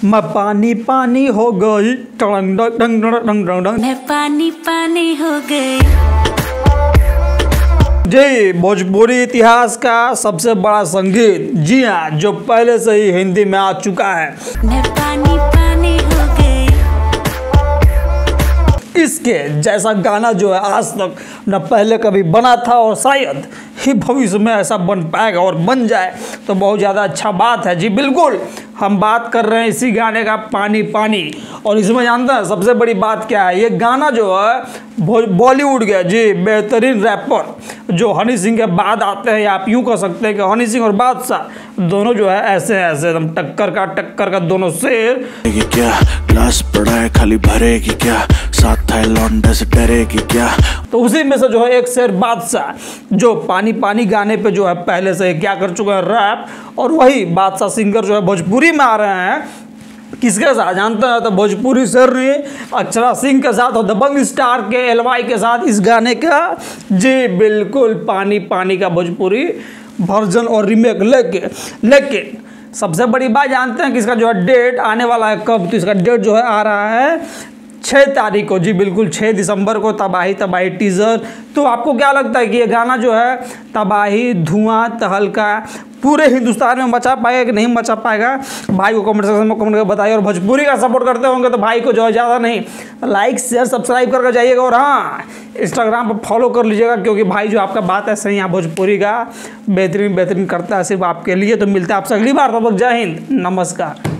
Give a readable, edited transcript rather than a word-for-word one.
मैं पानी पानी हो गई, टंग टंग टंग टंग टंग। मैं पानी पानी हो गई। जी, भोजपुरी इतिहास का सबसे बड़ा संगीत, जी हाँ, जो पहले से ही हिंदी में आ चुका है। मैं पानी पानी हो गई। इसके जैसा गाना जो है आज तक न पहले कभी बना था और शायद ही भविष्य में ऐसा बन पाएगा, और बन जाए तो बहुत ज़्यादा अच्छा बात है। जी बिल्कुल, हम बात कर रहे हैं इसी गाने का, पानी पानी। और इसमें जानते हैं सबसे बड़ी बात क्या है, ये गाना जो है बॉलीवुड के जी बेहतरीन रैपर जो हनी सिंह के बाद आते हैं, या आप यूँ कह सकते हैं कि हनी सिंह और बादशाह दोनों जो है ऐसे ऐसे एकदम टक्कर का दोनों शेर। क्या ग्लास पड़ा है खाली भरेगी क्या, साथ था लौंडे से डरेगी क्या। तो उसी में से जो है एक शेर बादशाह जो पानी पानी गाने पे जो है पहले से क्या कर चुका है, रैप। और वही बादशाह सिंगर जो है भोजपुरी में आ रहे हैं किसके साथ जानते हैं, तो भोजपुरी शेरनी अक्षरा सिंह के साथ और दबंग स्टार के एलवाई के साथ इस गाने का जी बिल्कुल पानी पानी का भोजपुरी वर्जन और रीमेक। लेकिन सबसे बड़ी बात जानते हैं कि इसका जो है डेट आने वाला है कब, तो इसका डेट जो है आ रहा है 6 तारीख को, जी बिल्कुल 6 दिसंबर को। तबाही टीज़र। तो आपको क्या लगता है कि ये गाना जो है तबाही धुआं तहलका पूरे हिंदुस्तान में मचा पाएगा कि नहीं मचा पाएगा? भाई को कमेंट सेक्शन में कमेंट करके बताइए। और भोजपुरी का सपोर्ट करते होंगे तो भाई को जो है ज़्यादा नहीं, लाइक शेयर सब्सक्राइब करके जाइएगा। और हाँ, इंस्टाग्राम पर फॉलो कर लीजिएगा, क्योंकि भाई जो आपका बात है सही, यहाँ भोजपुरी का बेहतरीन करता है सिर्फ आपके लिए। तो मिलता है आपसे अगली बार, तब तक जय हिंद, नमस्कार।